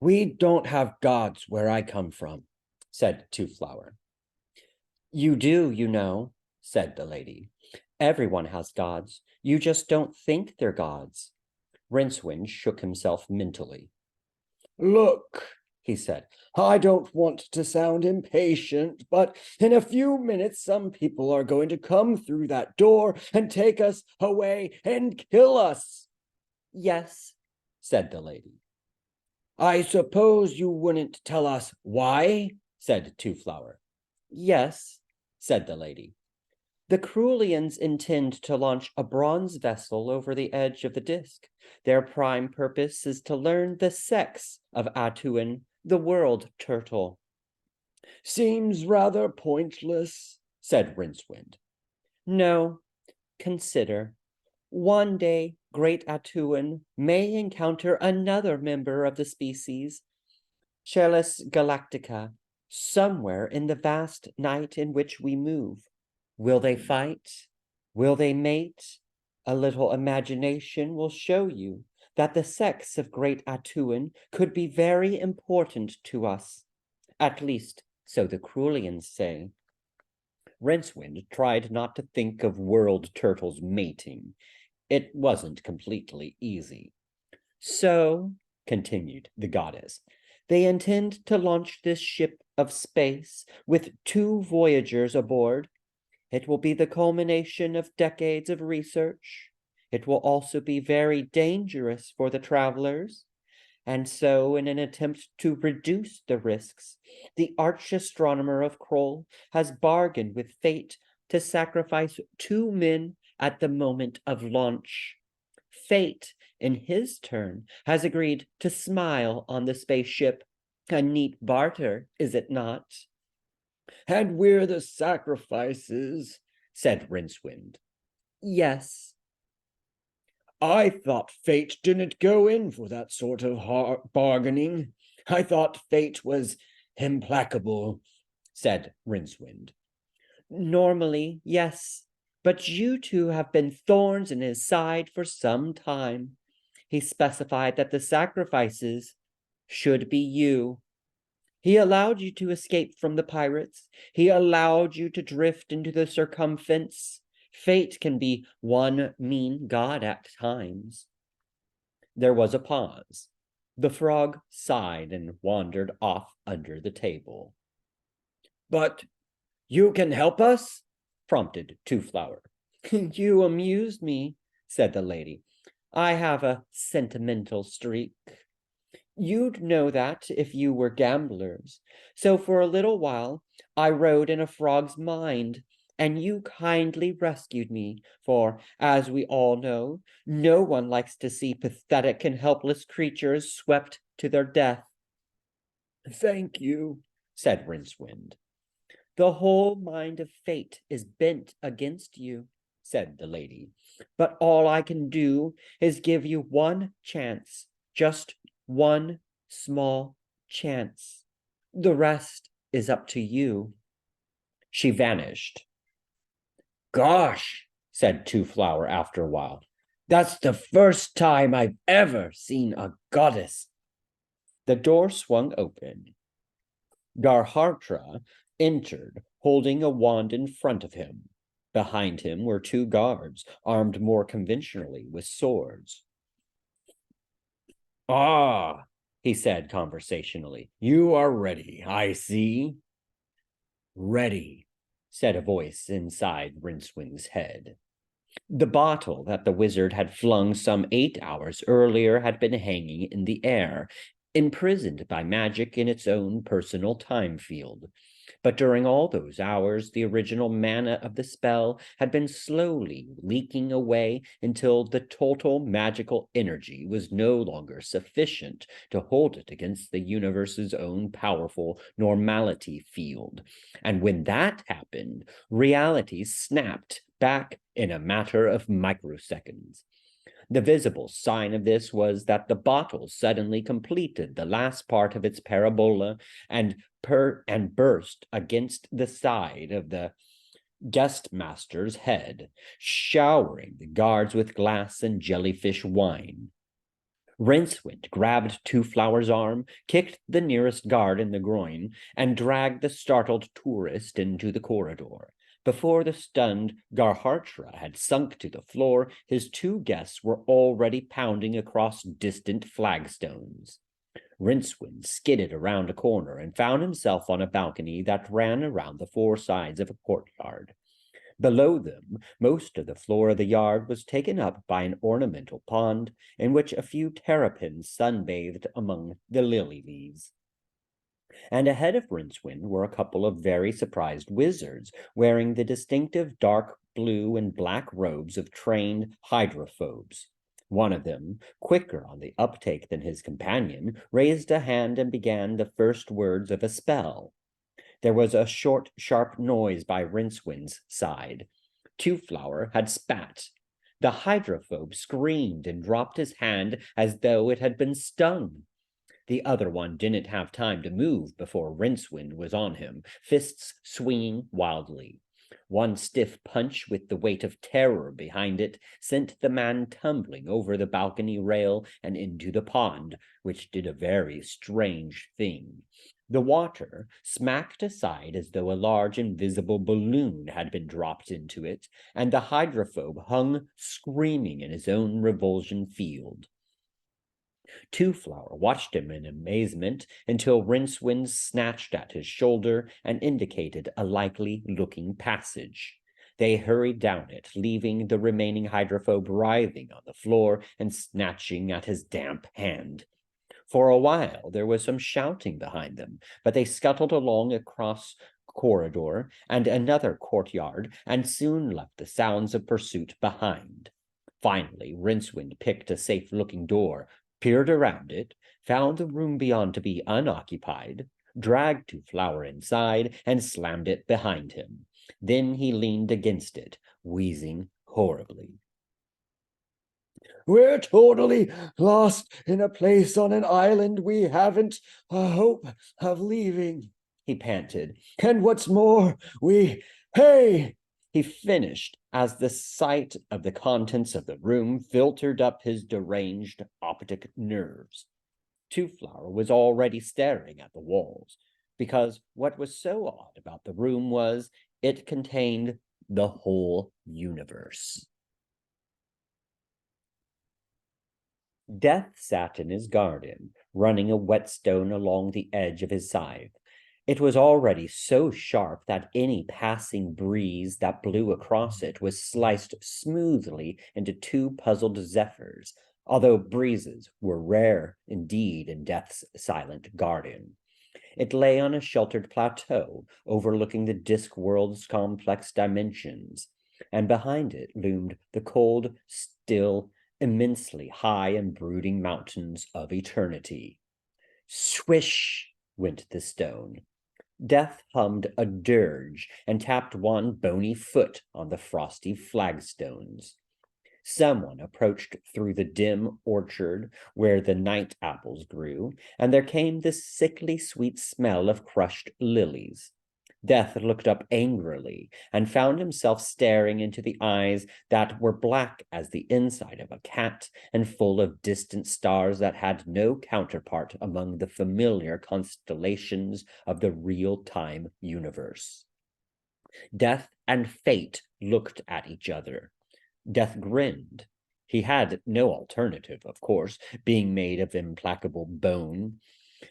We don't have gods where I come from, said Two Flower. You do, you know, said the lady. Everyone has gods. You just don't think they're gods. Rincewind shook himself mentally. Look, he said, I don't want to sound impatient, but in a few minutes some people are going to come through that door and take us away and kill us. Yes, said the lady. I suppose you wouldn't tell us why, said Two Flower. Yes, said the lady. The Crulians intend to launch a bronze vessel over the edge of the disk. Their prime purpose is to learn the sex of Atuan, the world turtle. Seems rather pointless, said Rincewind. No, consider. One day, great Atuan may encounter another member of the species, Chelis galactica, somewhere in the vast night in which we move. Will they fight? Will they mate? A little imagination will show you that the sex of great Atuan could be very important to us. At least, so the Crulians say. Rincewind tried not to think of world turtles mating. It wasn't completely easy. So, continued the goddess, they intend to launch this ship of space with 2 voyagers aboard. It will be the culmination of decades of research. It will also be very dangerous for the travelers. And so, in an attempt to reduce the risks, the arch-astronomer of Kroll has bargained with fate to sacrifice 2 men at the moment of launch. Fate, in his turn, has agreed to smile on the spaceship. A neat barter, is it not? And we're the sacrifices, said Rincewind. Yes. I thought fate didn't go in for that sort of bargaining. I thought fate was implacable, said Rincewind. Normally, yes, but you two have been thorns in his side for some time. He specified that the sacrifices should be you. He allowed you to escape from the pirates. He allowed you to drift into the circumference. Fate can be one mean god at times. There was a pause. The frog sighed and wandered off under the table. But you can help us? Prompted Two Flower. You amused me, said the lady. I have a sentimental streak. You'd know that if you were gamblers. So for a little while, I rode in a frog's mind, and you kindly rescued me, for, as we all know, no one likes to see pathetic and helpless creatures swept to their death. Thank you, said Rincewind. The whole mind of fate is bent against you, said the lady. But all I can do is give you one chance, just one small chance. The rest is up to you. She vanished. Gosh, said Two Flower after a while. That's the first time I've ever seen a goddess. The door swung open. Garhartra entered, holding a wand in front of him. Behind him were 2 guards, armed more conventionally with swords. Ah, he said conversationally, you are ready, I see. Ready, said a voice inside Rincewind's head. The bottle that the wizard had flung some 8 hours earlier had been hanging in the air, imprisoned by magic in its own personal time field. But during all those hours, the original mana of the spell had been slowly leaking away until the total magical energy was no longer sufficient to hold it against the universe's own powerful normality field. And when that happened, reality snapped back in a matter of microseconds. The visible sign of this was that the bottle suddenly completed the last part of its parabola and burst against the side of the guest master's head, showering the guards with glass and jellyfish wine. Rincewind grabbed Two Flower's arm, kicked the nearest guard in the groin, and dragged the startled tourist into the corridor. Before the stunned Garhartra had sunk to the floor, his two guests were already pounding across distant flagstones. Rincewind skidded around a corner and found himself on a balcony that ran around the four sides of a courtyard. Below them, most of the floor of the yard was taken up by an ornamental pond in which a few terrapins sunbathed among the lily leaves. And ahead of Rincewind were a couple of very surprised wizards wearing the distinctive dark blue and black robes of trained hydrophobes. One of them, quicker on the uptake than his companion, raised a hand and began the first words of a spell. There was a short, sharp noise by Rincewind's side. Two Flower had spat. The hydrophobe screamed and dropped his hand as though it had been stung. The other one didn't have time to move before Rincewind was on him, fists swinging wildly. One stiff punch with the weight of terror behind it sent the man tumbling over the balcony rail and into the pond, which did a very strange thing. The water smacked aside as though a large invisible balloon had been dropped into it, and the hydrophobe hung screaming in his own revulsion field. Two Flower watched him in amazement until Rincewind snatched at his shoulder and indicated a likely-looking passage. They hurried down it, leaving the remaining hydrophobe writhing on the floor and snatching at his damp hand. For a while, there was some shouting behind them, but they scuttled along across corridor and another courtyard and soon left the sounds of pursuit behind. Finally, Rincewind picked a safe-looking door, peered around it, found the room beyond to be unoccupied, dragged Two Flower inside, and slammed it behind him. Then he leaned against it, wheezing horribly. "We're totally lost in a place on an island we haven't a hope of leaving," he panted. "And what's more, hey!" He finished as the sight of the contents of the room filtered up his deranged optic nerves. Two Flower was already staring at the walls, because what was so odd about the room was it contained the whole universe. Death sat in his garden, running a whetstone along the edge of his scythe. It was already so sharp that any passing breeze that blew across it was sliced smoothly into two puzzled zephyrs, although breezes were rare indeed in Death's silent garden. It lay on a sheltered plateau overlooking the Discworld's complex dimensions, and behind it loomed the cold, still, immensely high and brooding mountains of eternity. Swish went the stone. Death hummed a dirge and tapped one bony foot on the frosty flagstones. Someone approached through the dim orchard where the night apples grew, and there came the sickly sweet smell of crushed lilies. Death looked up angrily and found himself staring into the eyes that were black as the inside of a cat and full of distant stars that had no counterpart among the familiar constellations of the real-time universe. Death and Fate looked at each other. Death grinned. He had no alternative, of course, being made of implacable bone.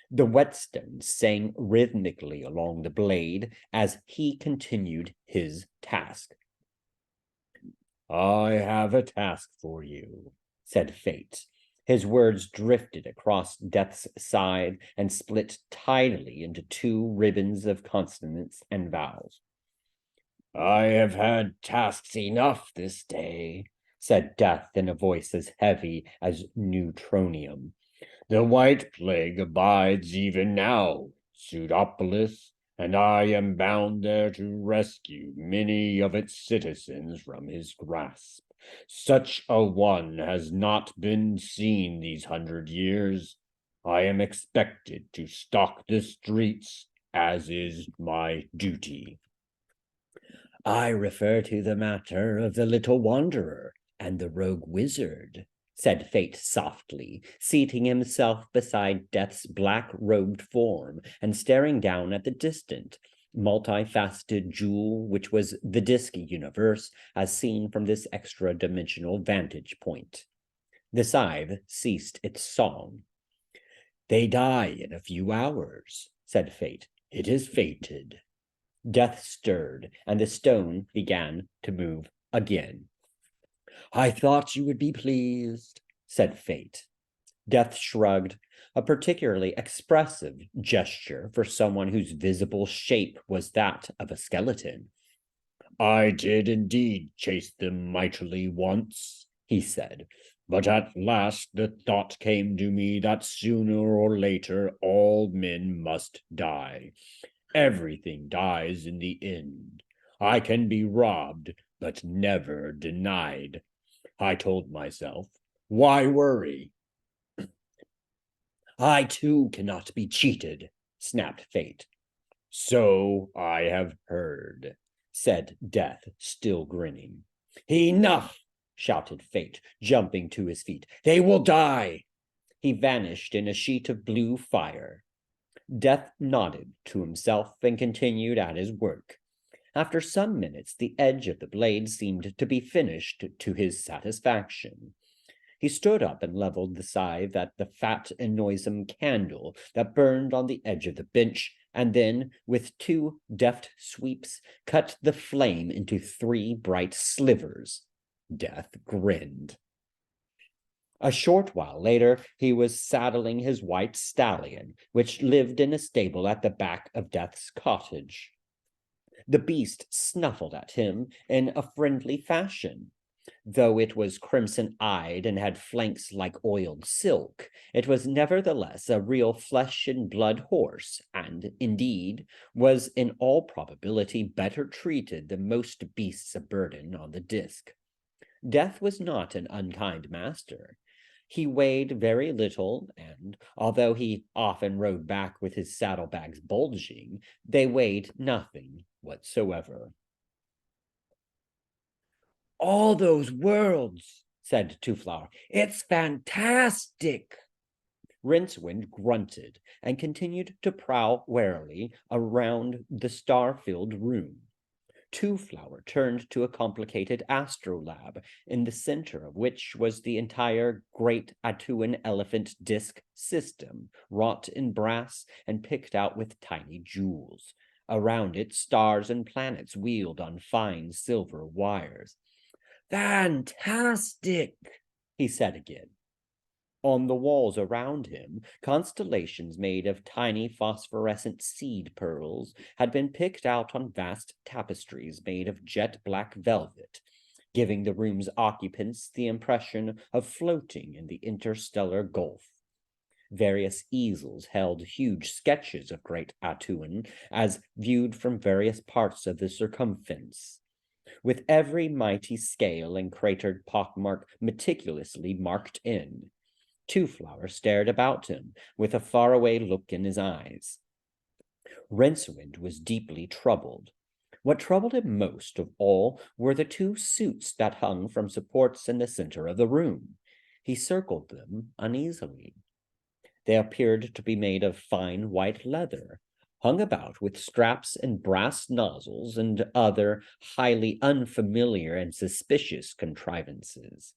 The whetstone sang rhythmically along the blade as he continued his task. "I have a task for you," said Fate. His words drifted across Death's side and split tidily into two ribbons of consonants and vowels. "I have had tasks enough this day," said Death in a voice as heavy as neutronium. "The White Plague abides even now, Pseudopolis, and I am bound there to rescue many of its citizens from his grasp. Such a one has not been seen these 100 years. I am expected to stalk the streets, as is my duty." "I refer to the matter of the little wanderer and the rogue wizard," said Fate softly, seating himself beside Death's black-robed form and staring down at the distant, multifaceted jewel which was the Disc universe as seen from this extra-dimensional vantage point. The scythe ceased its song. "They die in a few hours," said Fate. "It is fated." Death stirred, and the stone began to move again. "I thought you would be pleased," said Fate. Death shrugged, a particularly expressive gesture for someone whose visible shape was that of a skeleton. "I did indeed chase them mightily once," he said, "but at last the thought came to me that sooner or later all men must die. Everything dies in the end. I can be robbed, but never denied. I told myself, why worry?" "I too cannot be cheated," snapped Fate. "So I have heard," said Death, still grinning. "Enough!" shouted Fate, jumping to his feet. "They will die!" He vanished in a sheet of blue fire. Death nodded to himself and continued at his work. After some minutes, the edge of the blade seemed to be finished to his satisfaction. He stood up and leveled the scythe at the fat and noisome candle that burned on the edge of the bench, and then, with two deft sweeps, cut the flame into 3 bright slivers. Death grinned. A short while later, he was saddling his white stallion, which lived in a stable at the back of Death's cottage. The beast snuffled at him in a friendly fashion. Though it was crimson-eyed and had flanks like oiled silk, it was nevertheless a real flesh-and-blood horse, and, indeed, was in all probability better treated than most beasts of burden on the Disc. Death was not an unkind master. He weighed very little, and, although he often rode back with his saddlebags bulging, they weighed nothing whatsoever. "All those worlds," said Two-Flower. "It's fantastic." Rincewind grunted and continued to prowl warily around the star-filled room. Two-Flower turned to a complicated astrolabe, in the center of which was the entire Great Atuan Elephant Disc system, wrought in brass and picked out with tiny jewels. Around it, stars and planets wheeled on fine silver wires. "Fantastic," he said again. On the walls around him, constellations made of tiny phosphorescent seed pearls had been picked out on vast tapestries made of jet-black velvet, giving the room's occupants the impression of floating in the interstellar gulf. Various easels held huge sketches of Great Atuan as viewed from various parts of the circumference, with every mighty scale and cratered pockmark meticulously marked in. Two-Flower stared about him, with a faraway look in his eyes. Rincewind was deeply troubled. What troubled him most of all were the 2 suits that hung from supports in the center of the room. He circled them uneasily. They appeared to be made of fine white leather, hung about with straps and brass nozzles and other highly unfamiliar and suspicious contrivances.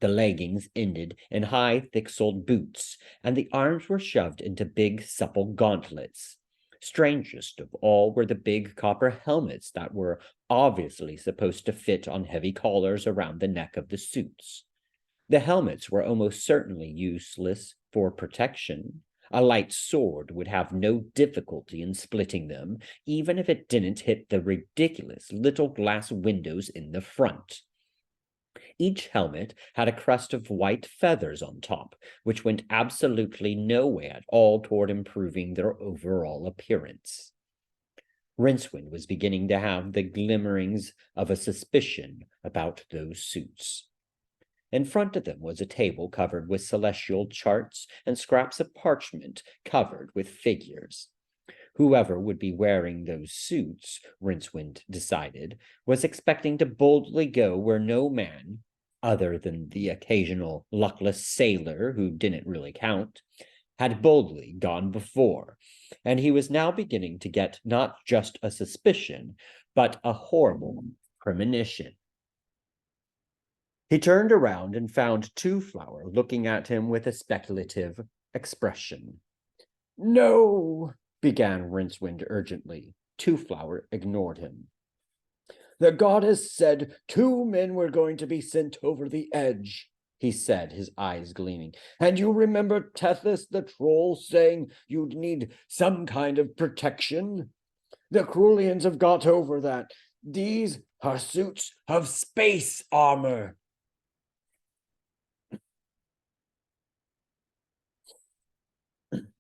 The leggings ended in high, thick-soled boots, and the arms were shoved into big, supple gauntlets. Strangest of all were the big copper helmets that were obviously supposed to fit on heavy collars around the neck of the suits. The helmets were almost certainly useless for protection. A light sword would have no difficulty in splitting them, even if it didn't hit the ridiculous little glass windows in the front. Each helmet had a crest of white feathers on top, which went absolutely no way at all toward improving their overall appearance. Rincewind was beginning to have the glimmerings of a suspicion about those suits. In front of them was a table covered with celestial charts and scraps of parchment covered with figures. Whoever would be wearing those suits, Rincewind decided, was expecting to boldly go where no man, other than the occasional luckless sailor who didn't really count, had boldly gone before, and he was now beginning to get not just a suspicion, but a horrible premonition. He turned around and found Two Flower looking at him with a speculative expression. "No," began Rincewind urgently. Two Flower ignored him. "The goddess said 2 men were going to be sent over the edge," he said, his eyes gleaming. "And you remember Tethys the troll saying you'd need some kind of protection? The Crulians have got over that. These are suits of space armor."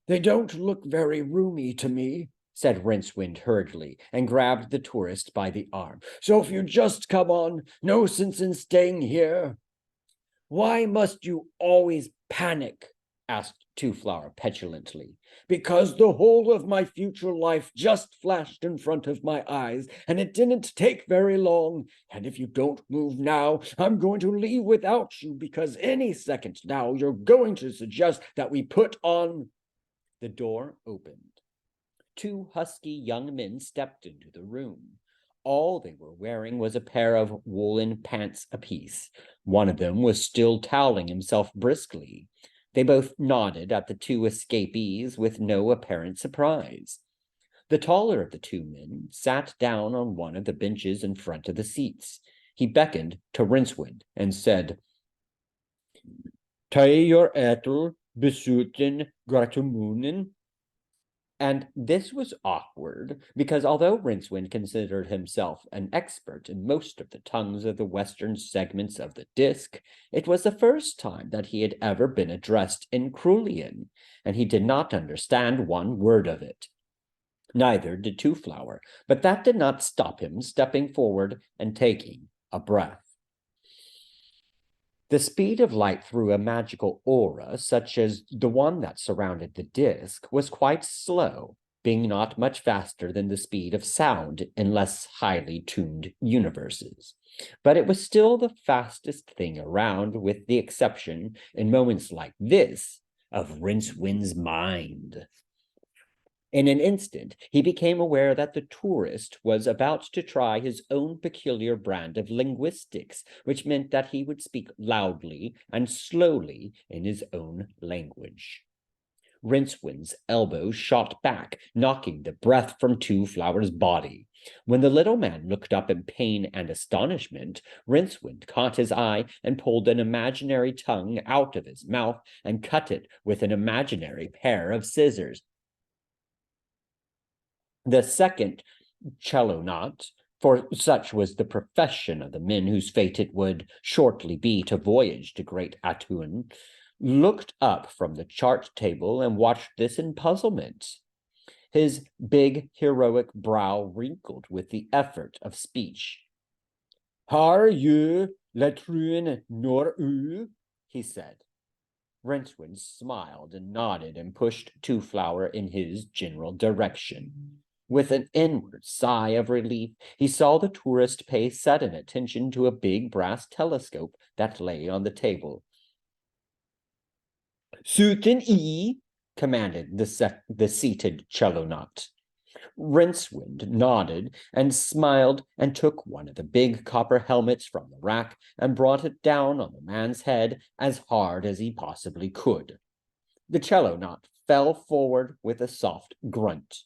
"They don't look very roomy to me," said Rincewind hurriedly, and grabbed the tourist by the arm. "So if you just come on, no sense in staying here." "Why must you always panic?" asked Two Flower petulantly. "Because the whole of my future life just flashed in front of my eyes, and it didn't take very long. And if you don't move now, I'm going to leave without you, because any second now you're going to suggest that we put on..." The door opened. 2 husky young men stepped into the room. All they were wearing was a pair of woolen pants apiece. One of them was still toweling himself briskly. They both nodded at the 2 escapees with no apparent surprise. The taller of the 2 men sat down on one of the benches in front of the seats. He beckoned to Rincewind and said, "Tie your etel besuten gratumunen." And this was awkward, because although Rincewind considered himself an expert in most of the tongues of the western segments of the disc, it was the first time that he had ever been addressed in Crulian, and he did not understand one word of it. Neither did Two Flower, but that did not stop him stepping forward and taking a breath. The speed of light through a magical aura, such as the one that surrounded the disc, was quite slow, being not much faster than the speed of sound in less highly tuned universes. But it was still the fastest thing around, with the exception, in moments like this, of Rincewind's mind. In an instant, he became aware that the tourist was about to try his own peculiar brand of linguistics, which meant that he would speak loudly and slowly in his own language. Rincewind's elbow shot back, knocking the breath from Two Flower's body. When the little man looked up in pain and astonishment, Rincewind caught his eye and pulled an imaginary tongue out of his mouth and cut it with an imaginary pair of scissors. The second cello knot, for such was the profession of the men whose fate it would shortly be to voyage to Great Atuan, looked up from the chart table and watched this in puzzlement. His big, heroic brow wrinkled with the effort of speech. "Har you letruin nor u?" he said. Rincewind smiled and nodded and pushed Two Flower in his general direction. With an inward sigh of relief, he saw the tourist pay sudden attention to a big brass telescope that lay on the table. "Suten E," commanded the seated cello-knot. Rincewind nodded and smiled and took one of the big copper helmets from the rack and brought it down on the man's head as hard as he possibly could. The cello-knot fell forward with a soft grunt.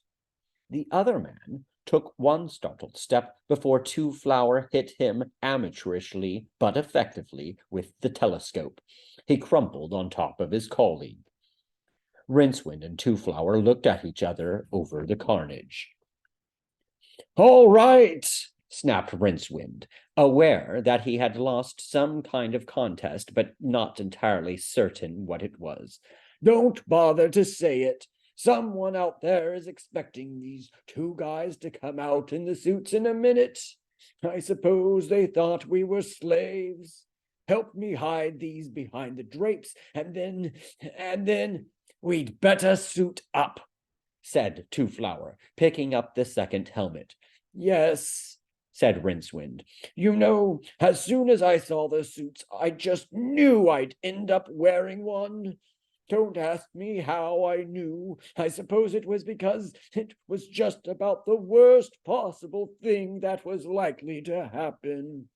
The other man took one startled step before Two Flower hit him amateurishly but effectively with the telescope. He crumpled on top of his colleague. Rincewind and Two Flower looked at each other over the carnage. "All right," snapped Rincewind, aware that he had lost some kind of contest, but not entirely certain what it was. "Don't bother to say it. Someone out there is expecting these 2 guys to come out in the suits in a minute. I suppose they thought we were slaves. Help me hide these behind the drapes, and then we'd better suit up," said Two Flower, picking up the second helmet. "Yes," said Rincewind. You know, as soon as I saw the suits, I just knew I'd end up wearing one. Don't ask me how I knew. I suppose it was because it was just about the worst possible thing that was likely to happen.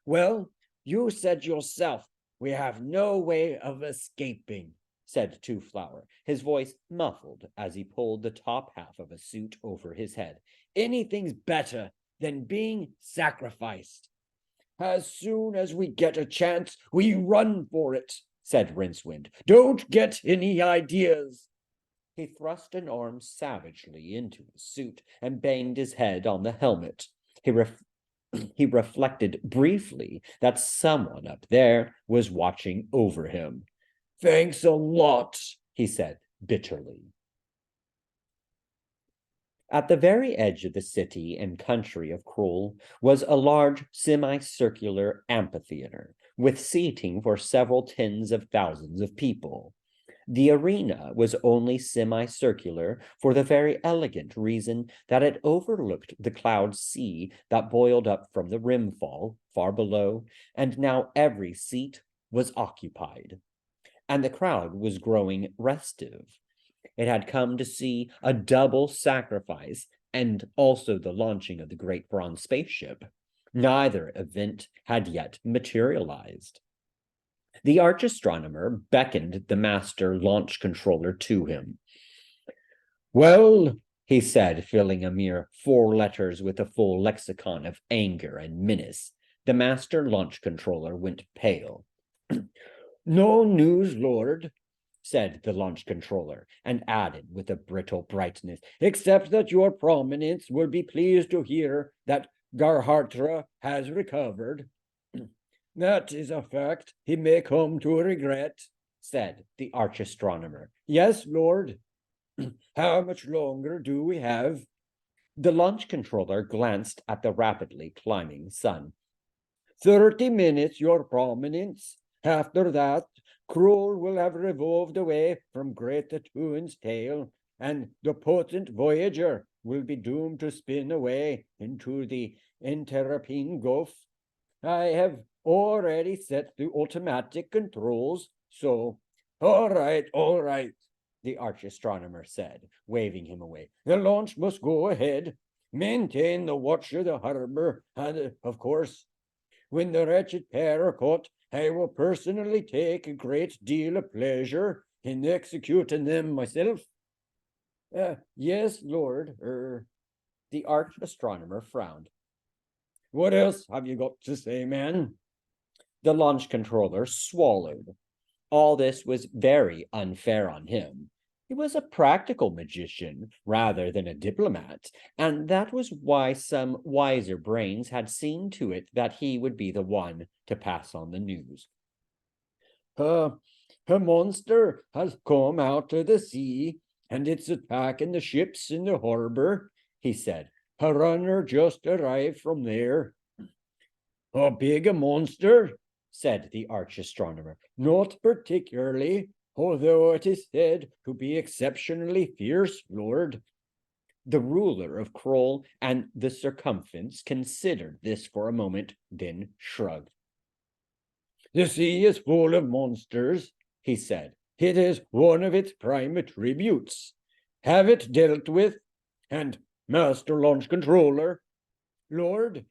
Well, you said yourself, we have no way of escaping, said Two Flower, his voice muffled as he pulled the top half of a suit over his head. Anything's better than being sacrificed. As soon as we get a chance, we run for it, said Rincewind. Don't get any ideas. He thrust an arm savagely into the suit and banged his head on the helmet. He reflected briefly that someone up there was watching over him. Thanks a lot, he said bitterly. At the very edge of the city and country of Krull was a large semicircular amphitheater with seating for several tens of thousands of people. The arena was only semicircular for the very elegant reason that it overlooked the cloud sea that boiled up from the rimfall far below, and now every seat was occupied. And the crowd was growing restive. It had come to see a double sacrifice and also the launching of the great bronze spaceship. Neither event had yet materialized. The arch-astronomer beckoned the master launch controller to him. Well, he said, filling a mere 4 letters with a full lexicon of anger and menace. The master launch controller went pale. No news, Lord, said the launch controller, and added with a brittle brightness, except that your prominence will be pleased to hear that Garhartra has recovered. That is a fact he may come to regret, said the arch-astronomer. Yes, Lord. How much longer do we have? The launch controller glanced at the rapidly climbing sun. 30 minutes, your prominence. After that, Krull will have revolved away from Great Atuan's tail, and the potent Voyager will be doomed to spin away into the Enterapine Gulf. I have already set the automatic controls, so all right, the arch-astronomer said, waving him away. The launch must go ahead. Maintain the watch of the harbor, and, of course, when the wretched pair are caught, I will personally take a great deal of pleasure in executing them myself. Yes, Lord, the arch-astronomer frowned. What else have you got to say, man? The launch controller swallowed. All this was very unfair on him. He was a practical magician rather than a diplomat, and that was why some wiser brains had seen to it that he would be the one to pass on the news. A monster has come out of the sea, and it's attacking the ships in the harbor, he said. A runner just arrived from there. A big monster, said the arch-astronomer. Not particularly, although it is said to be exceptionally fierce, Lord. The ruler of Krull and the circumference considered this for a moment, then shrugged. The sea is full of monsters, he said. It is one of its prime attributes. Have it dealt with, and Master Launch Controller, Lord,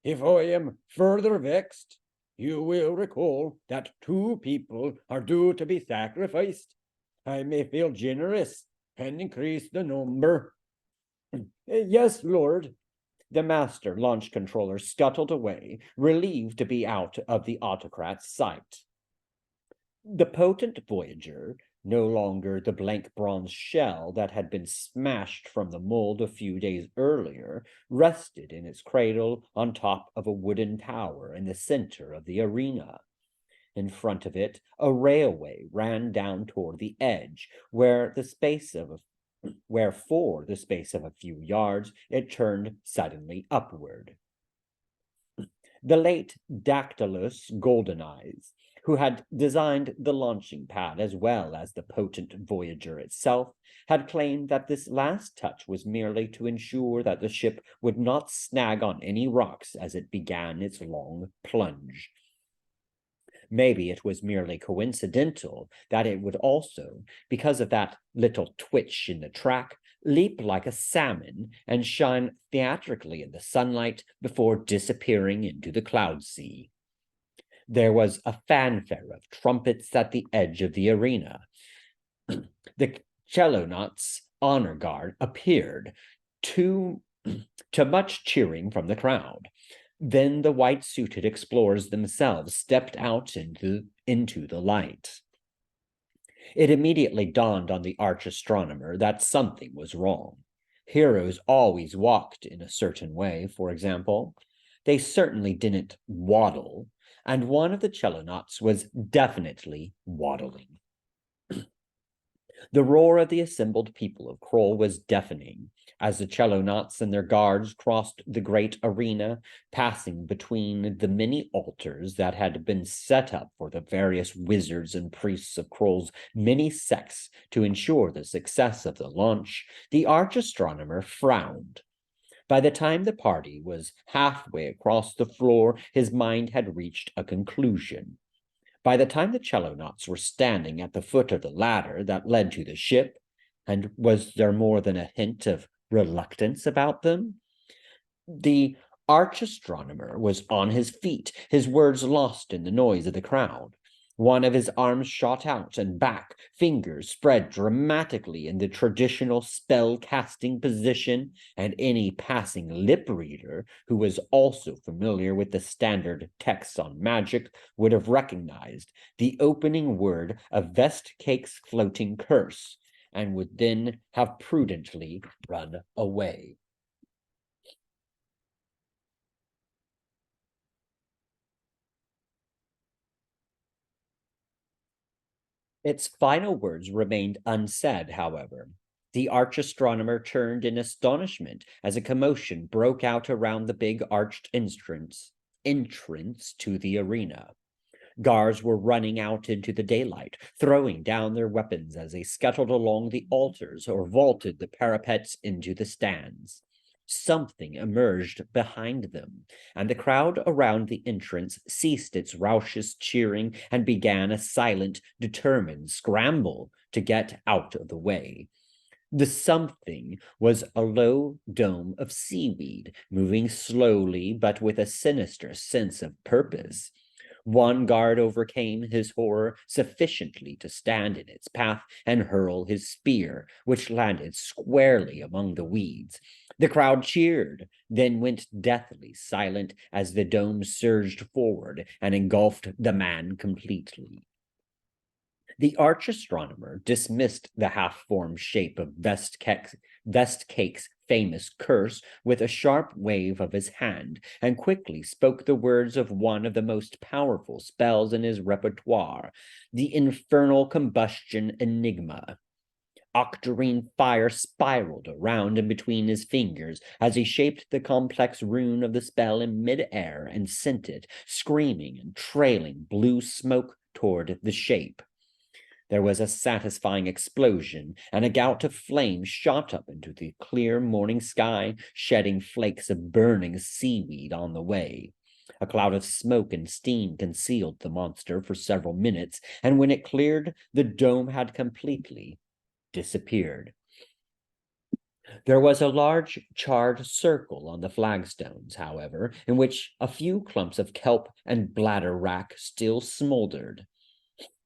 if I am further vexed, you will recall that 2 people are due to be sacrificed. I may feel generous and increase the number. Yes, Lord. The master launch controller scuttled away, relieved to be out of the autocrat's sight. The potent Voyager, no longer the blank bronze shell that had been smashed from the mold a few days earlier, rested in its cradle on top of a wooden tower in the center of the arena. In front of it, a railway ran down toward the edge, where for the space of a few yards, it turned suddenly upward. The late Dactylus Golden Eyes, who had designed the launching pad as well as the potent Voyager itself, had claimed that this last touch was merely to ensure that the ship would not snag on any rocks as it began its long plunge. Maybe it was merely coincidental that it would also, because of that little twitch in the track, leap like a salmon and shine theatrically in the sunlight before disappearing into the cloud sea. There was a fanfare of trumpets at the edge of the arena. The Chelonauts' honor guard appeared, to much cheering from the crowd. Then the white-suited explorers themselves stepped out into the light. It immediately dawned on the arch-astronomer that something was wrong. Heroes always walked in a certain way, for example. They certainly didn't waddle, and one of the Chelonauts was definitely waddling. The roar of the assembled people of Kroll was deafening as the Chelonauts and their guards crossed the great arena, passing between the many altars that had been set up for the various wizards and priests of Kroll's many sects to ensure the success of the launch. The arch-astronomer frowned. By the time the party was halfway across the floor, his mind had reached a conclusion. By the time the Chelonauts were standing at the foot of the ladder that led to the ship, and was there more than a hint of reluctance about them? The arch-astronomer was on his feet, his words lost in the noise of the crowd. One of his arms shot out and back, fingers spread dramatically in the traditional spell-casting position, and any passing lip-reader who was also familiar with the standard texts on magic would have recognized the opening word of Vestcake's floating curse, and would then have prudently run away. Its final words remained unsaid, however. The arch-astronomer turned in astonishment as a commotion broke out around the big arched entrance to the arena. Guards were running out into the daylight, throwing down their weapons as they scuttled along the altars or vaulted the parapets into the stands. Something emerged behind them, and the crowd around the entrance ceased its raucous cheering and began a silent, determined scramble to get out of the way. The something was a low dome of seaweed, moving slowly but with a sinister sense of purpose. One guard overcame his horror sufficiently to stand in its path and hurl his spear, which landed squarely among the weeds. The crowd cheered, then went deathly silent as the dome surged forward and engulfed the man completely. The arch-astronomer dismissed the half-formed shape of Vestcake's famous curse with a sharp wave of his hand, and quickly spoke the words of one of the most powerful spells in his repertoire, the infernal combustion enigma. Octarine fire spiraled around and between his fingers as he shaped the complex rune of the spell in mid-air and sent it, screaming and trailing blue smoke toward the shape. There was a satisfying explosion, and a gout of flame shot up into the clear morning sky, shedding flakes of burning seaweed on the way. A cloud of smoke and steam concealed the monster for several minutes, and when it cleared, the dome had completely disappeared. There was a large charred circle on the flagstones, however, in which a few clumps of kelp and bladder-wrack still smoldered.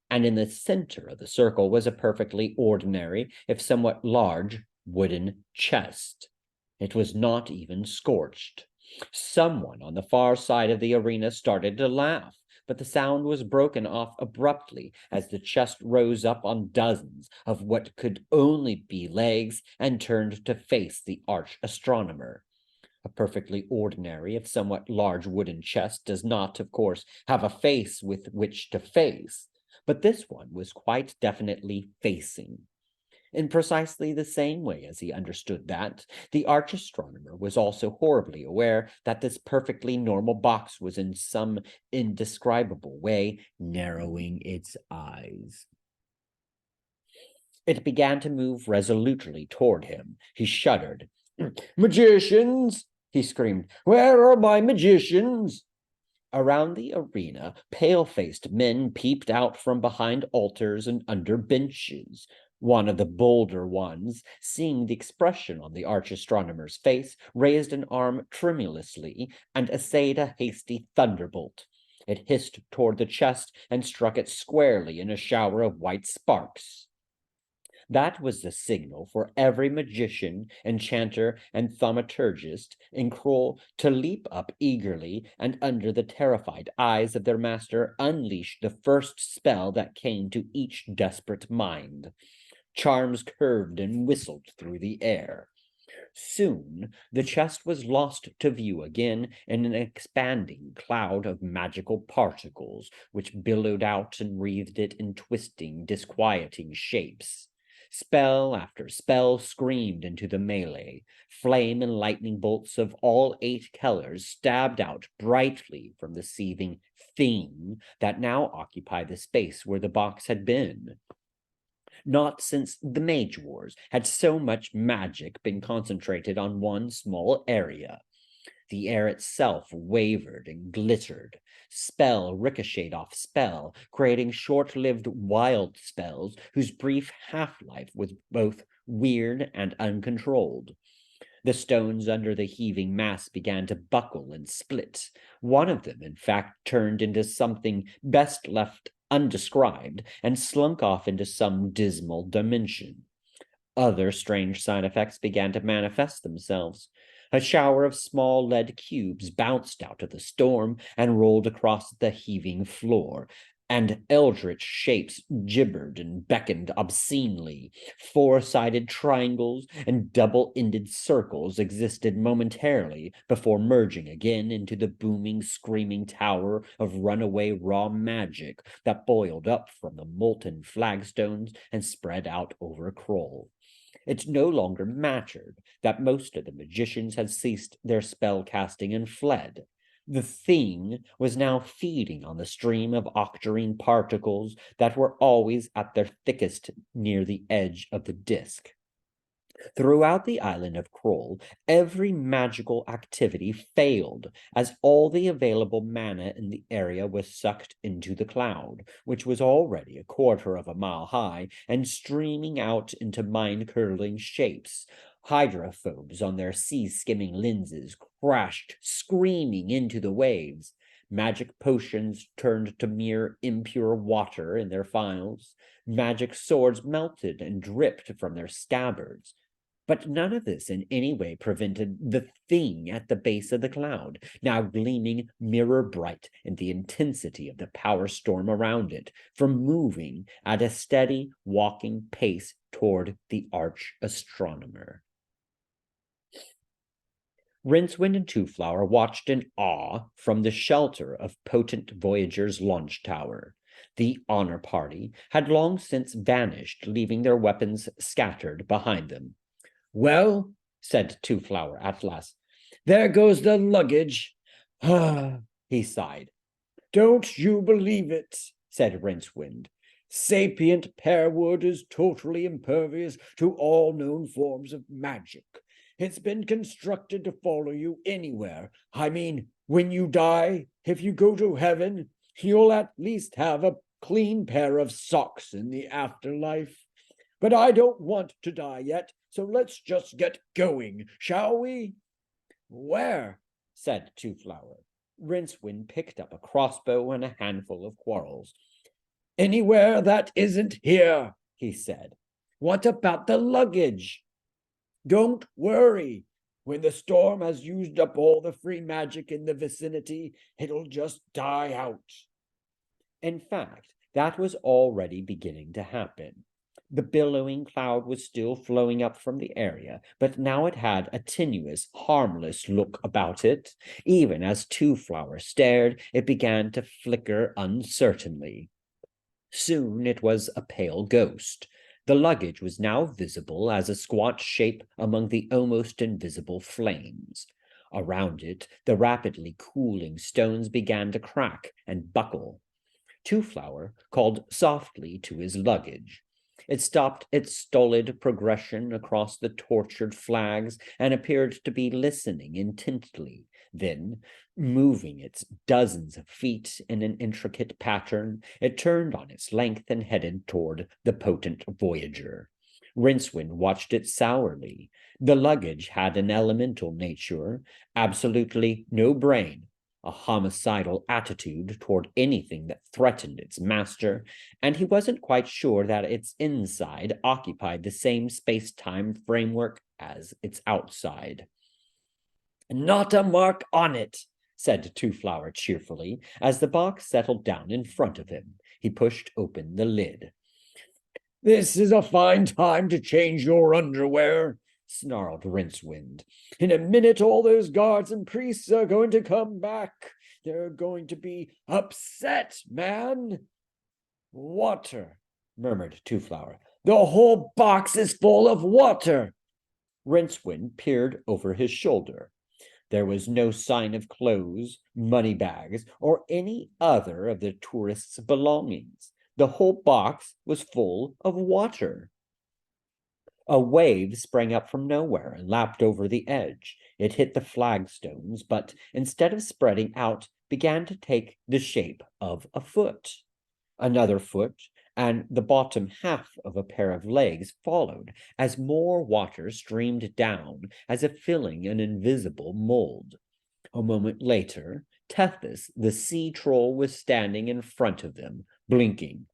And in the center of the circle was a perfectly ordinary, if somewhat large, wooden chest. It was not even scorched. Someone on the far side of the arena started to laugh, but the sound was broken off abruptly as the chest rose up on dozens of what could only be legs and turned to face the arch-astronomer. A perfectly ordinary, if somewhat large wooden chest does not, of course, have a face with which to face, but this one was quite definitely facing. In precisely the same way as he understood that, the arch-astronomer was also horribly aware that this perfectly normal box was in some indescribable way narrowing its eyes. It began to move resolutely toward him. He shuddered. "Magicians!" he screamed. "Where are my magicians?" Around the arena, pale-faced men peeped out from behind altars and under benches. One of the bolder ones, seeing the expression on the arch-astronomer's face, raised an arm tremulously and essayed a hasty thunderbolt. It hissed toward the chest and struck it squarely in a shower of white sparks. That was the signal for every magician, enchanter, and thaumaturgist in Kroll to leap up eagerly and, under the terrified eyes of their master, unleash the first spell that came to each desperate mind. Charms curved and whistled through the air. Soon the chest was lost to view again in an expanding cloud of magical particles, which billowed out and wreathed it in twisting, disquieting shapes. Spell after spell screamed into the melee. Flame and lightning bolts of all 8 colors stabbed out brightly from the seething thing that now occupied the space where the box had been. Not since the Mage Wars had so much magic been concentrated on one small area. The air itself wavered and glittered. Spell ricocheted off spell, creating short-lived wild spells whose brief half-life was both weird and uncontrolled. The stones under the heaving mass began to buckle and split. One of them, in fact, turned into something best left undescribed and slunk off into some dismal dimension. Other strange side effects began to manifest themselves. A shower of small lead cubes bounced out of the storm and rolled across the heaving floor, and eldritch shapes gibbered and beckoned obscenely. 4-sided triangles and double-ended circles existed momentarily before merging again into the booming, screaming tower of runaway raw magic that boiled up from the molten flagstones and spread out over Kroll. It no longer mattered that most of the magicians had ceased their spell casting and fled. The thing was now feeding on the stream of octarine particles that were always at their thickest near the edge of the disk. Throughout the island of Kroll, every magical activity failed, as all the available mana in the area was sucked into the cloud, which was already a quarter of a mile high and streaming out into mind-curdling shapes. Hydrophobes on their sea-skimming lenses crashed screaming into the waves. Magic potions turned to mere impure water in their phials. Magic swords melted and dripped from their scabbards. But none of this in any way prevented the thing at the base of the cloud, now gleaming mirror bright in the intensity of the power storm around it, from moving at a steady walking pace toward the arch-astronomer. Rincewind and Twoflower watched in awe from the shelter of potent Voyager's launch tower. The honor party had long since vanished, leaving their weapons scattered behind them. "Well," said Twoflower at last, "there goes the luggage." "Ah," he sighed. "Don't you believe it," said Rincewind. "Sapient pearwood is totally impervious to all known forms of magic. It's been constructed to follow you anywhere. I mean, when you die, if you go to heaven, you'll at least have a clean pair of socks in the afterlife. But I don't want to die yet, so let's just get going, shall we?" "Where?" said Twoflower. Rincewind picked up a crossbow and a handful of quarrels. "Anywhere that isn't here," he said. "What about the luggage?" "Don't worry. When the storm has used up all the free magic in the vicinity, it'll just die out." In fact, that was already beginning to happen. The billowing cloud was still flowing up from the area, but now it had a tenuous, harmless look about it. Even as Twoflower stared, it began to flicker uncertainly. Soon it was a pale ghost. The luggage was now visible as a squat shape among the almost invisible flames. Around it, the rapidly cooling stones began to crack and buckle. Two-Flower called softly to his luggage. It stopped its stolid progression across the tortured flags and appeared to be listening intently. Then, moving its dozens of feet in an intricate pattern, it turned on its length and headed toward the potent Voyager. Rincewind watched it sourly. The luggage had an elemental nature, absolutely no brain, a homicidal attitude toward anything that threatened its master, and he wasn't quite sure that its inside occupied the same space-time framework as its outside. "Not a mark on it," said Two-Flower cheerfully, as the box settled down in front of him. He pushed open the lid. "This is a fine time to change your underwear," snarled Rincewind. "In a minute, all those guards and priests are going to come back. They're going to be upset, man." "Water," murmured Two-Flower. "The whole box is full of water." Rincewind peered over his shoulder. There was no sign of clothes, money bags, or any other of the tourists' belongings. The whole box was full of water. A wave sprang up from nowhere and lapped over the edge. It hit the flagstones, but instead of spreading out, began to take the shape of a foot. Another foot, and the bottom half of a pair of legs followed as more water streamed down as if filling an invisible mold. A moment later, Tethys, the sea troll, was standing in front of them, blinking.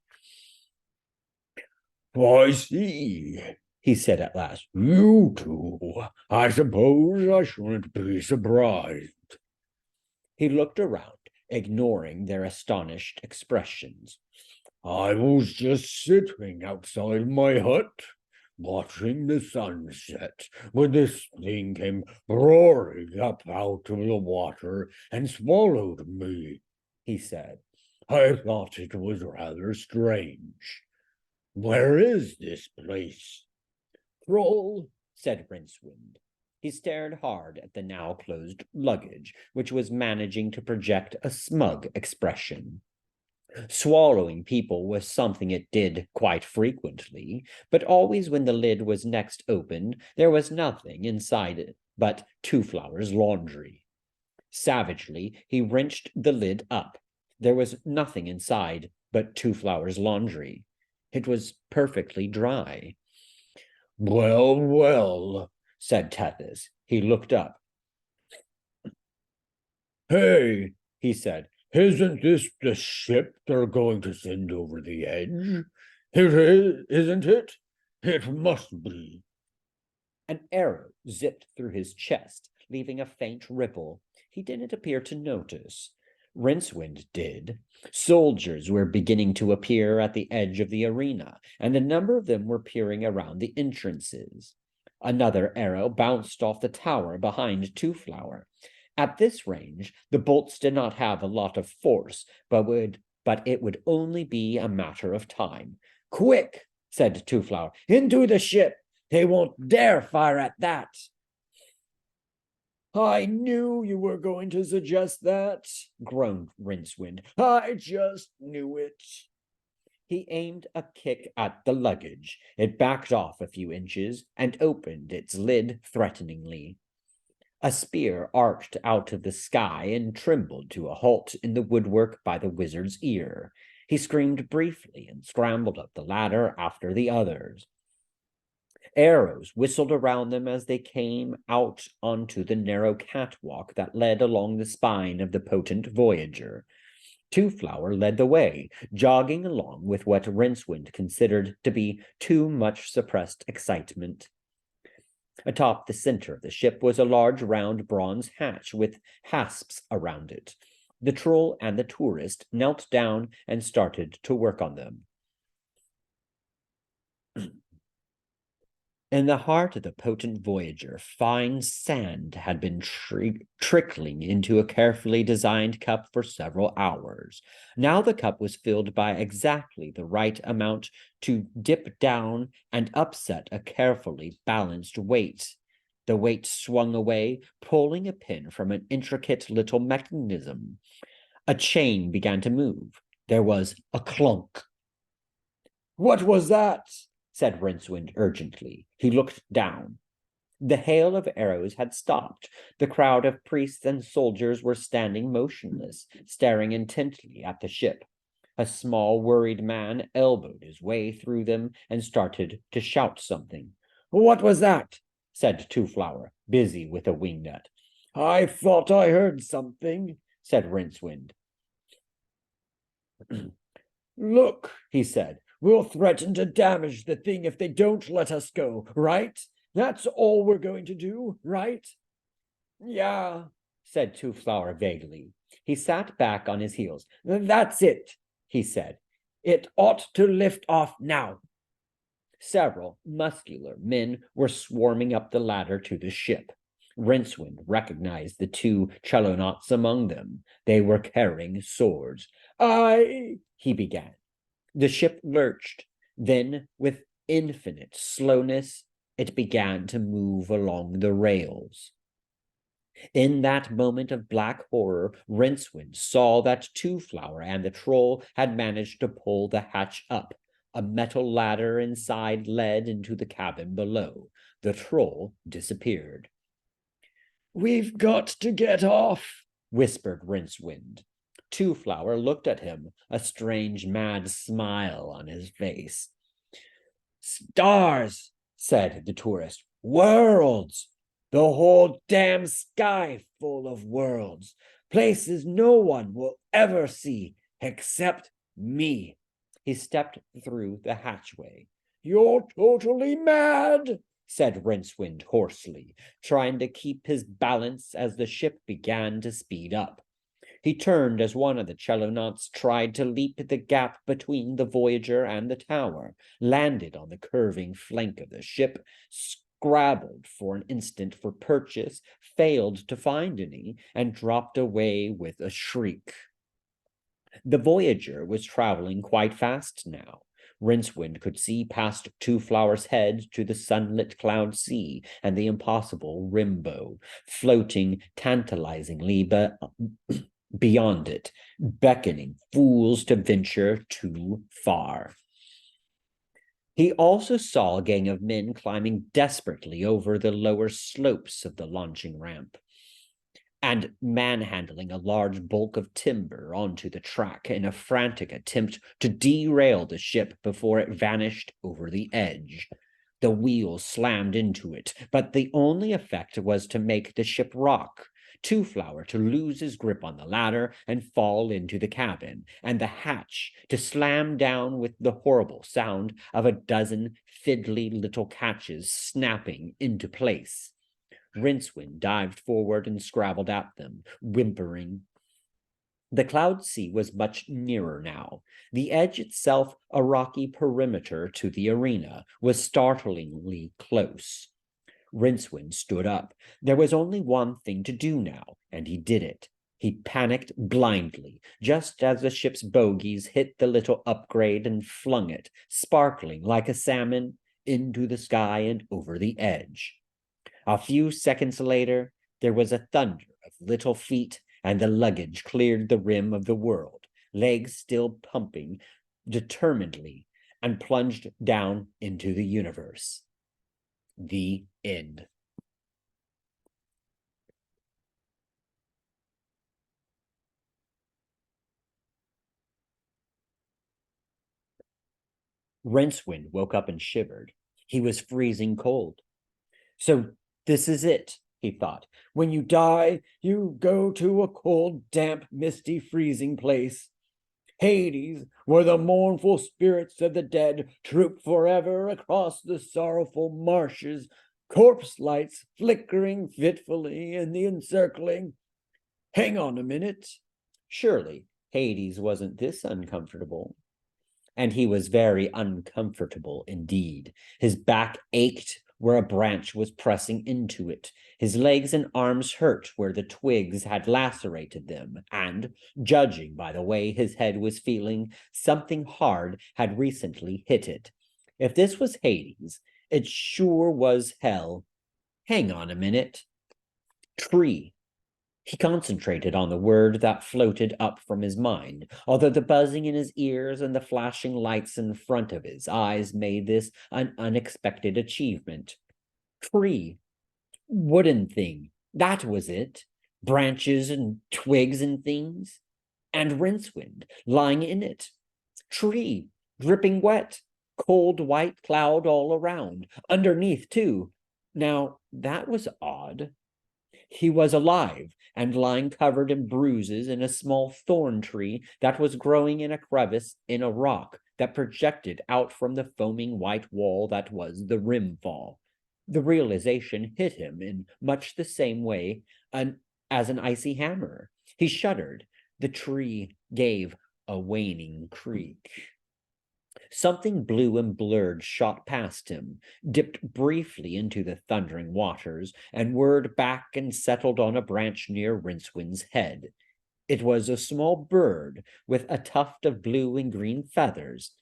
"I see," he said at last. "You two. I suppose I shouldn't be surprised." He looked around, ignoring their astonished expressions. "I was just sitting outside my hut, watching the sunset, when this thing came roaring up out of the water and swallowed me," he said. "I thought it was rather strange. Where is this place?" "Troll," said Rincewind. He stared hard at the now closed luggage, which was managing to project a smug expression. Swallowing people was something it did quite frequently, but always when the lid was next opened, there was nothing inside it but Two-Flower's laundry. Savagely, he wrenched the lid up. There was nothing inside but Two-Flower's laundry. It was perfectly dry. "Well, well," said Tethys. He looked up. "Hey," he said, "isn't this the ship they're going to send over the edge? It is, isn't it? It must be." An arrow zipped through his chest, leaving a faint ripple. He didn't appear to notice. Rincewind did. Soldiers were beginning to appear at the edge of the arena, and a number of them were peering around the entrances. Another arrow bounced off the tower behind Two-Flower. At this range, the bolts did not have a lot of force, but it would only be a matter of time. "Quick," said Two-Flower, "into the ship! They won't dare fire at that." "I knew you were going to suggest that," groaned Rincewind. "I just knew it." He aimed a kick at the luggage. It backed off a few inches and opened its lid threateningly. A spear arced out of the sky and trembled to a halt in the woodwork by the wizard's ear. He screamed briefly and scrambled up the ladder after the others. Arrows whistled around them as they came out onto the narrow catwalk that led along the spine of the potent Voyager. Two-Flower led the way, jogging along with what Rincewind considered to be too much suppressed excitement. Atop the center of the ship was a large round bronze hatch with hasps around it. The troll and the tourist knelt down and started to work on them. In the heart of the potent Voyager, fine sand had been trickling into a carefully designed cup for several hours. Now the cup was filled by exactly the right amount to dip down and upset a carefully balanced weight. The weight swung away, pulling a pin from an intricate little mechanism. A chain began to move. There was a clunk. "What was that?" said Rincewind urgently. He looked down. The hail of arrows had stopped. The crowd of priests and soldiers were standing motionless, staring intently at the ship. A small, worried man elbowed his way through them and started to shout something. "What was that?" said Two-Flower, busy with a wingnut. "I thought I heard something," said Rincewind. "Look," he said, "we'll threaten to damage the thing if they don't let us go, right? That's all we're going to do, right?" "Yeah," said Two-Flower vaguely. He sat back on his heels. "That's it," he said. "It ought to lift off now." Several muscular men were swarming up the ladder to the ship. Rincewind recognized the two chelonauts among them. They were carrying swords. He began. The ship lurched. Then, with infinite slowness, it began to move along the rails. In that moment of black horror, Rincewind saw that Two-Flower and the troll had managed to pull the hatch up. A metal ladder inside led into the cabin below. The troll disappeared. "We've got to get off," whispered Rincewind. Two-Flower looked at him, a strange mad smile on his face. "Stars," said the tourist. "Worlds. The whole damn sky full of worlds. Places no one will ever see except me." He stepped through the hatchway. "You're totally mad," said Rincewind hoarsely, trying to keep his balance as the ship began to speed up. He turned as one of the chelonauts tried to leap the gap between the Voyager and the tower, landed on the curving flank of the ship, scrabbled for an instant for purchase, failed to find any, and dropped away with a shriek. The Voyager was traveling quite fast now. Rincewind could see past Two-Flower's head to the sunlit cloud sea and the impossible Rimbo, floating tantalizingly beyond it, beckoning fools to venture too far. He also saw a gang of men climbing desperately over the lower slopes of the launching ramp and manhandling a large bulk of timber onto the track in a frantic attempt to derail the ship before it vanished over the edge. The wheels slammed into it, but the only effect was to make the ship rock. Two-Flower to lose his grip on the ladder and fall into the cabin, and the hatch to slam down with the horrible sound of a dozen fiddly little catches snapping into place. Rincewind dived forward and scrabbled at them, whimpering. The cloud sea was much nearer now. The edge itself, a rocky perimeter to the arena, was startlingly close. Rincewind stood up. There was only one thing to do now, and he did it. He panicked blindly, just as the ship's bogies hit the little upgrade and flung it, sparkling like a salmon, into the sky and over the edge. A few seconds later, there was a thunder of little feet, and the luggage cleared the rim of the world, legs still pumping determinedly, and plunged down into the universe. The end. Rincewind woke up and shivered. He was freezing cold. So this is it, he thought. When you die, you go to a cold, damp, misty, freezing place. Hades, where the mournful spirits of the dead troop forever across the sorrowful marshes, corpse lights flickering fitfully in the encircling. Hang on a minute. Surely Hades wasn't this uncomfortable. And he was very uncomfortable indeed. His back ached where a branch was pressing into it. His legs and arms hurt where the twigs had lacerated them, and, judging by the way his head was feeling, something hard had recently hit it. If this was Hades, it sure was hell. Hang on a minute. Tree. He concentrated on the word that floated up from his mind, although the buzzing in his ears and the flashing lights in front of his eyes made this an unexpected achievement. Tree. Wooden thing. That was it. Branches and twigs and things. And Rincewind lying in it. Tree. Dripping wet. Cold white cloud all around. Underneath, too. Now, that was odd. He was alive and lying covered in bruises in a small thorn tree that was growing in a crevice in a rock that projected out from the foaming white wall that was the rimfall. The realization hit him in much the same way as an icy hammer. He shuddered. The tree gave a waning creak. Something blue and blurred shot past him, dipped briefly into the thundering waters, and whirred back and settled on a branch near Rincewind's head. It was a small bird with a tuft of blue and green feathers.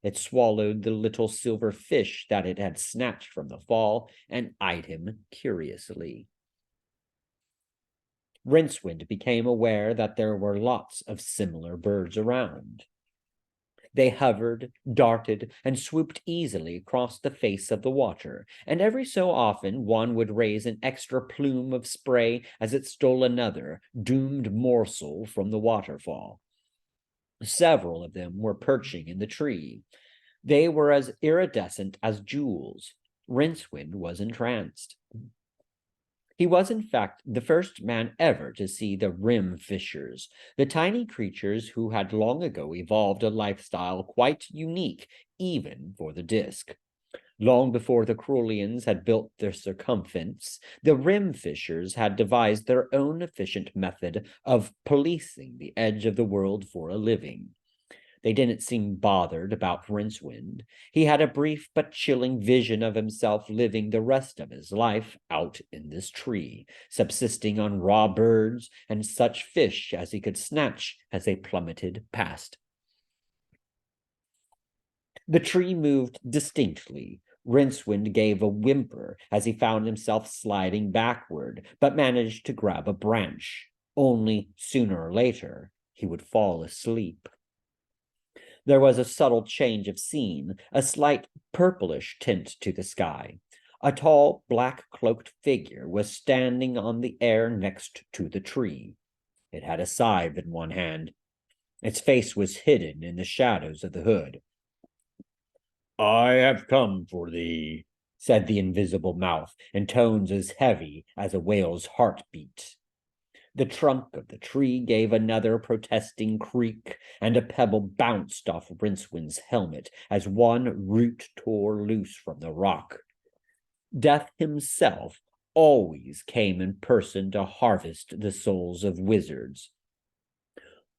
It swallowed the little silver fish that it had snatched from the fall and eyed him curiously. Rincewind became aware that there were lots of similar birds around. They hovered, darted, and swooped easily across the face of the water, and every so often one would raise an extra plume of spray as it stole another doomed morsel from the waterfall. Several of them were perching in the tree. They were as iridescent as jewels. Rincewind was entranced. He was, in fact, the first man ever to see the rim fishers, the tiny creatures who had long ago evolved a lifestyle quite unique even for the disk. Long before the Crulians had built their circumference, the rim fishers had devised their own efficient method of policing the edge of the world for a living. They didn't seem bothered about Rincewind. He had a brief but chilling vision of himself living the rest of his life out in this tree, subsisting on raw birds and such fish as he could snatch as they plummeted past. The tree moved distinctly. Rincewind gave a whimper as he found himself sliding backward, but managed to grab a branch. Only sooner or later he would fall asleep. There was a subtle change of scene, a slight purplish tint to the sky. A tall, black-cloaked figure was standing on the air next to the tree. It had a scythe in one hand. Its face was hidden in the shadows of the hood. "I have come for thee," said the invisible mouth, in tones as heavy as a whale's heartbeat. The trunk of the tree gave another protesting creak, and a pebble bounced off Rincewind's helmet as one root tore loose from the rock. Death himself always came in person to harvest the souls of wizards.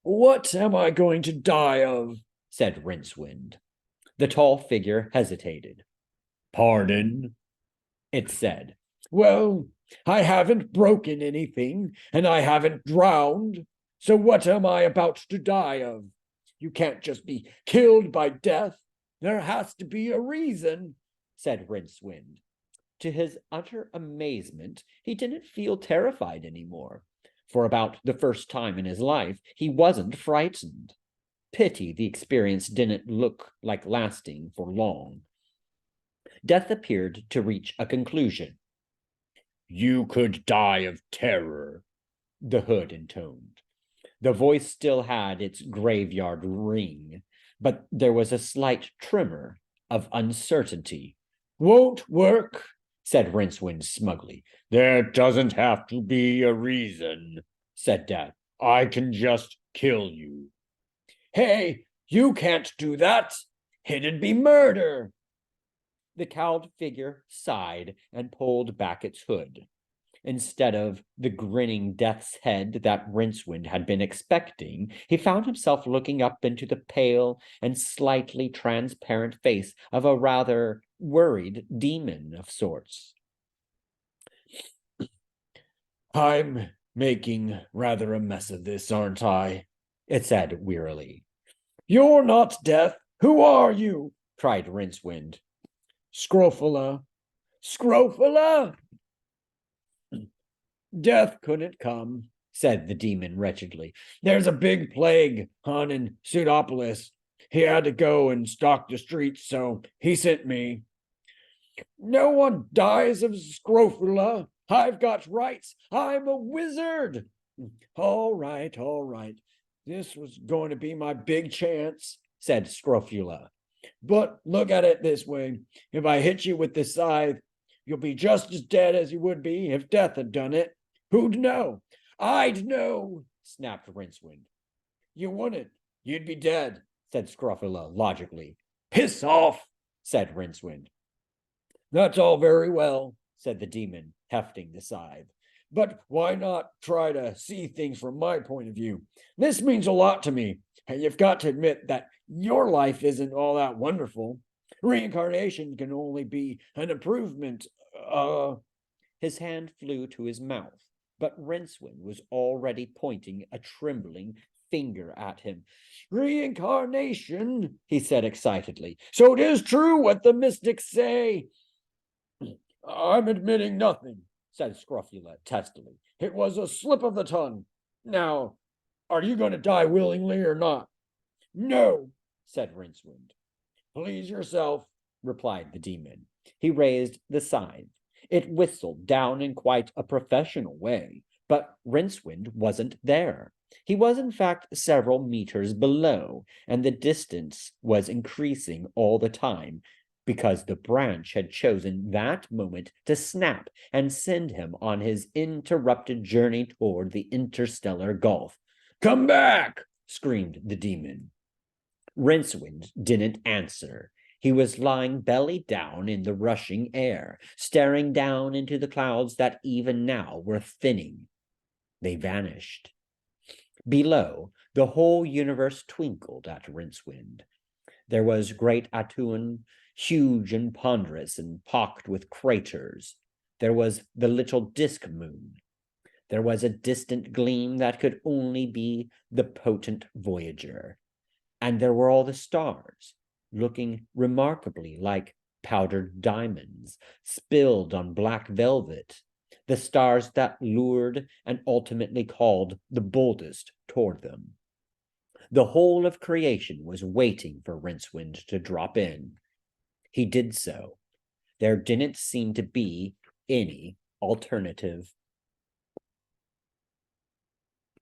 "What am I going to die of?" said Rincewind. The tall figure hesitated. "Pardon?" it said. "Well, I haven't broken anything, and I haven't drowned. So what am I about to die of? You can't just be killed by death. There has to be a reason," said Rincewind. To his utter amazement, he didn't feel terrified anymore. For about the first time in his life, he wasn't frightened. Pity the experience didn't look like lasting for long. Death appeared to reach a conclusion. "You could die of terror," the hood intoned. The voice still had its graveyard ring, but there was a slight tremor of uncertainty. "Won't work," said Rincewind smugly. "There doesn't have to be a reason," said Death. "I can just kill you." "Hey, you can't do that. It'd be murder." The cowled figure sighed and pulled back its hood. Instead of the grinning death's head that Rincewind had been expecting, he found himself looking up into the pale and slightly transparent face of a rather worried demon of sorts. I'm making rather a mess of this, aren't I? It said wearily. You're not Death. Who are you? Cried Rincewind. Scrofula. Scrofula! Death couldn't come, said the demon wretchedly. There's a big plague on in Pseudopolis. He had to go and stalk the streets, so he sent me. No one dies of scrofula. I've got rights. I'm a wizard. All right, all right. This was going to be my big chance, said Scrofula. But look at it this way. If I hit you with this scythe, you'll be just as dead as you would be if Death had done it. Who'd know? I'd know, snapped Rincewind. You wouldn't. You'd be dead, said Scrofula logically. Piss off, said Rincewind. That's all very well, said the demon, hefting the scythe. But why not try to see things from my point of view? This means a lot to me, and you've got to admit that your life isn't all that wonderful. Reincarnation can only be an improvement. His hand flew to his mouth, but Rincewind was already pointing a trembling finger at him. Reincarnation, he said excitedly. So it is true what the mystics say. I'm admitting nothing, said Scrofula testily. It was a slip of the tongue. Now, are you going to die willingly or not? No, said Rincewind. Please yourself, replied the demon. He raised the scythe. It whistled down in quite a professional way, but Rincewind wasn't there. He was, in fact, several meters below, and the distance was increasing all the time, because the branch had chosen that moment to snap and send him on his interrupted journey toward the interstellar gulf. Come back, screamed the demon. Rincewind didn't answer. He was lying belly down in the rushing air, staring down into the clouds that even now were thinning. They vanished. Below, the whole universe twinkled at Rincewind. There was Great Atuan, huge and ponderous and pocked with craters. There was the little disk moon. There was a distant gleam that could only be the potent Voyager. And there were all the stars, looking remarkably like powdered diamonds spilled on black velvet, the stars that lured and ultimately called the boldest toward them. The whole of creation was waiting for Rincewind to drop in. He did so. There didn't seem to be any alternative.